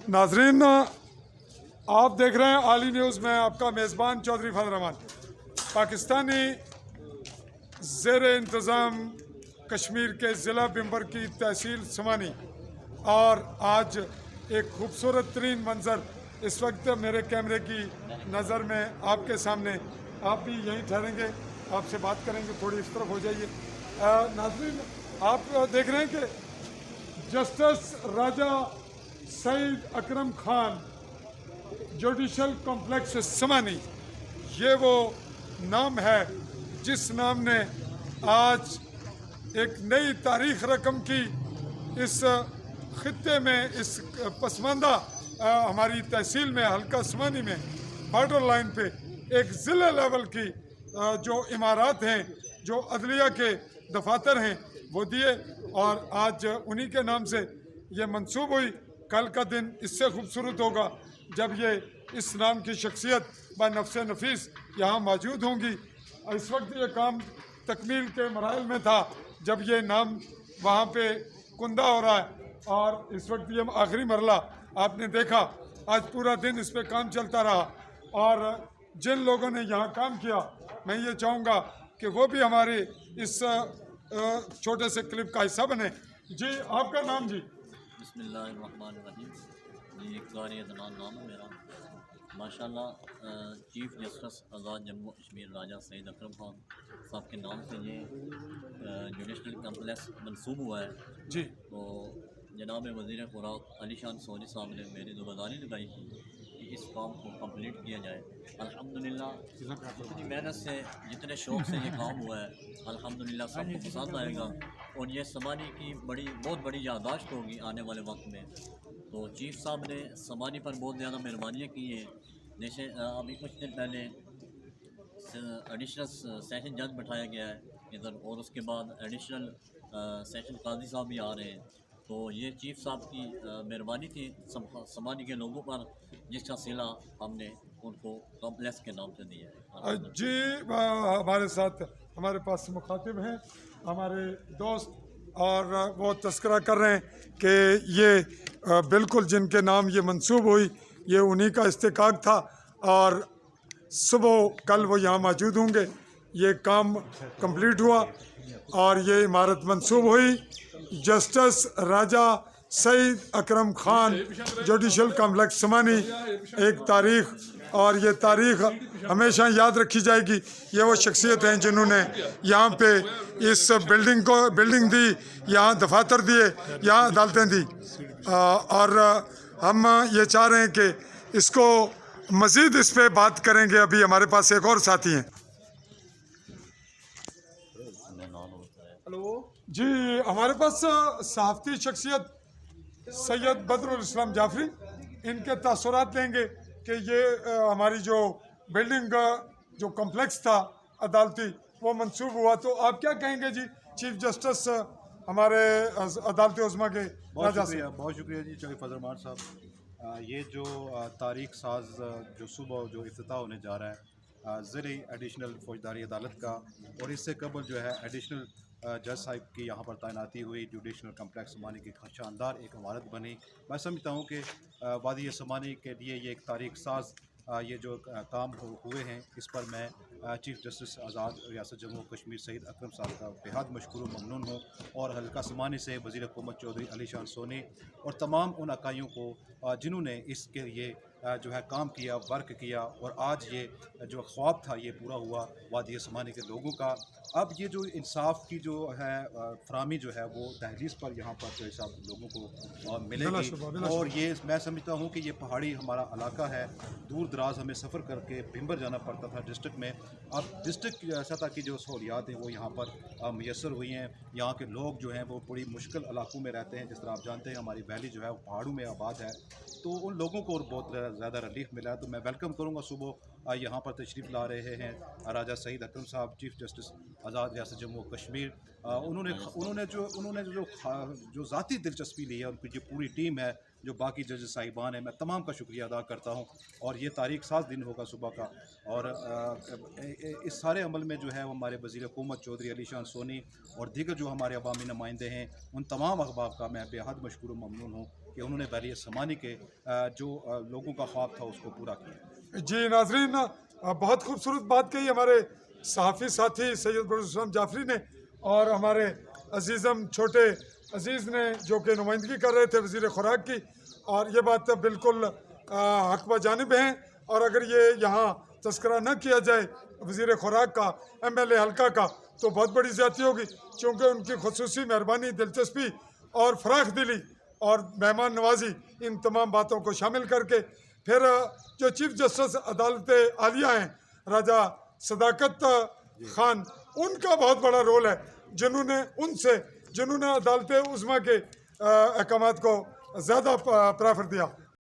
नाजरीन, आप देख रहे हैं आली न्यूज़ में आपका मेज़बान चौधरी फजल रहमान। पाकिस्तानी ज़ेर इंतज़ाम कश्मीर के ज़िला बिम्बर की तहसील समानी, और आज एक खूबसूरत तरीन मंज़र इस वक्त मेरे कैमरे की नज़र में आपके सामने। आप भी यहीं ठहरेंगे, आपसे बात करेंगे, थोड़ी इस तरफ हो जाइए। नाज़रीन, आप देख रहे हैं कि जस्टिस राजा सईद अकरम खान जुडिशल कॉम्प्लेक्स समानी, ये वो नाम है जिस नाम ने आज एक नई तारीख रकम की इस खित्ते में, इस पसमानदा हमारी तहसील में, हल्का समानी में, बॉर्डर लाइन पे एक ज़िला लेवल की जो इमारत हैं, जो अदलिया के दफातर हैं, वो दिए। और आज उन्हीं के नाम से ये मंसूब हुई। कल का दिन इससे खूबसूरत होगा जब ये इस नाम की शख्सियत ब नफ्स नफीस यहाँ मौजूद होंगी। इस वक्त ये काम तकमील के मराइल में था जब ये नाम वहाँ पे कुंदा हो रहा है, और इस वक्त ये आखिरी मरला आपने देखा। आज पूरा दिन इस पर काम चलता रहा, और जिन लोगों ने यहाँ काम किया, मैं ये चाहूँगा कि वो भी हमारे इस छोटे से क्लिप का हिस्सा बने। जी, आपका नाम? जी बिस्मिल्लाहिर्रहमानिर्रहीम। जी, इक़बाल अदनान नाम है मेरा। माशाल्लाह, चीफ जस्टिस आज़ाद जम्मू कश्मीर राजा सईद अकरम खान साहब के नाम से ये जुडिशल कम्प्लेक्स मंसूब हुआ है। जी, तो जनाब वज़ीर खुराक अली शान सोनी साहब ने मेरी ज़िम्मेदारी लगाई कि इस काम को कंप्लीट किया जाए। अल्हम्दुलिल्लाह, जितनी मेहनत से, जितने शौक़ से ये काम हुआ है, अल्हम्दुलिल्लाह सबको पसंद आएगा, और ये समानी की बहुत बड़ी याददाश्त होगी आने वाले वक्त में। तो चीफ़ साहब ने समानी पर बहुत ज़्यादा मेहरबानियाँ की हैं। जैसे अभी कुछ दिन पहले एडिशनल सेशन जज बैठाया गया है इधर, और उसके बाद एडिशनल सेशन काजी साहब भी आ रहे हैं। तो ये चीफ़ साहब की मेहरबानी थी समानी के लोगों पर, जिसका सिला हमने उनको कॉम्प्लेक्स के नाम से दिया है। जी, हमारे साथ हमारे पास मुखातिब हैं, हमारे दोस्त, और वो तस्करा कर रहे हैं कि ये बिल्कुल जिनके नाम ये मंसूब हुई, ये उन्हीं का इस्तेकाक था, और सुबह कल वो यहाँ मौजूद होंगे। ये काम कंप्लीट हुआ और ये इमारत मंसूब हुई। जस्टिस राजा सईद अकरम खान जुडिशल कॉम्प्लेक्स समानी, एक तारीख़, और ये तारीख़ हमेशा याद रखी जाएगी। ये वो शख्सियत हैं जिन्होंने यहाँ पे इस बिल्डिंग दी, यहाँ दफातर दिए, यहाँ अदालतें दी, और हम ये चाह रहे हैं कि इसको मज़ीद इस पे बात करेंगे। अभी हमारे पास एक और साथी हैं। जी, हमारे पास सहाफ़ती शख्सियत सैयद बदरुल इस्लाम जाफरी, इनके तासुरात लेंगे कि ये हमारी जो बिल्डिंग जो कॉम्प्लेक्स था अदालती, वो मंसूब हुआ। तो आप क्या कहेंगे जी, चीफ जस्टिस हमारे अदालत उज़्मा के राजा से? बहुत शुक्रिया जी चौधरी फजल रहमान साहब। ये जो तारीख साज जो सुबह जो इफ्तिताह होने जा रहा है ज़िली एडिशनल फौजदारी अदालत का, और इससे कबल जो है एडिशनल जज साहिब की यहाँ पर तैनाती हुई, जुडिशल कम्प्लेक्स समानी की शानदार एक इमारत बनी। मैं समझता हूँ कि वादी समानी के लिए ये एक तारीख साज ये जो काम हुए हैं, इस पर मैं चीफ जस्टिस आज़ाद रियासत जम्मू कश्मीर सईद अकरम साहब का बेहद मशकूर ममनून हूँ, और हल्का समानी से वज़ीर हुकूमत चौधरी अली शान सोनी और तमाम उन अकाइयों को जिन्होंने इसके लिए जो है काम किया, वर्क किया, और आज ये जो ख्वाब था ये पूरा हुआ वादी समानी के लोगों का। अब ये जो इंसाफ की जो है फरामी जो है वो दहलीज़ पर यहाँ पर जो सब लोगों को मिलेगी। और ये मैं समझता हूँ कि ये पहाड़ी हमारा इलाका है, दूर दराज हमें सफ़र करके भिम्बर जाना पड़ता था डिस्ट्रिक्ट में। अब डिस्ट्रिक्ट सतह की जो सहूलियात हैं वो यहाँ पर मैसर हुई हैं। यहाँ के लोग जो हैं वो बड़ी मुश्किल इलाकों में रहते हैं। जिस तरह आप जानते हैं हमारी वैली जो है वो पहाड़ों में आबाद है, तो उन लोगों को और बहुत ज़्यादा रिलीफ मिला है। तो मैं वेलकम करूँगा सुबह यहाँ पर तशरीफ़ ला रहे हैं राजा सईद अकरम साहब, चीफ जस्टिस आज़ाद रियासत जम्मू कश्मीर। उन्होंने जो ज़ाती दिलचस्पी ली है, उनकी जो पूरी टीम है, जो बाकी जज साहिबान हैं, मैं तमाम का शुक्रिया अदा करता हूँ। और ये तारीख साज दिन होगा सुबह का, और इस सारे अमल में जो है वो हमारे वज़ीर हुकूमत चौधरी अली शान सोनी और दीगर जो हमारे अवामी नुमाइंदे हैं, उन तमाम अहबाब का मैं बेहद मशकूर ममनून हूँ। कि उन्होंने बैरियर समानी के जो लोगों का ख्वाब था उसको पूरा किया। जी नाजरीन, बहुत खूबसूरत बात कही हमारे सहाफ़ी साथी सैयद बरूर जाफरी ने और हमारे अजीज़म छोटे अजीज़ ने, जो कि नुमाइंदगी कर रहे थे वज़ीर खुराक की, और ये बात बिल्कुल हक ब जानिब हैं। और अगर ये यहाँ तस्करा न किया जाए वज़ीर खुराक का, MLA हल्का का, तो बहुत बड़ी ज़्यादती होगी, क्योंकि उनकी खुसूसी मेहरबानी, दिलचस्पी और फ़राख दिली और मेहमान नवाजी, इन तमाम बातों को शामिल करके फिर जो चीफ जस्टिस अदालत आलिया हैं राजा सदाकत खान, उनका बहुत बड़ा रोल है, जिन्होंने अदालत उज़्मा के अहकामात को ज़्यादा प्रेफर दिया।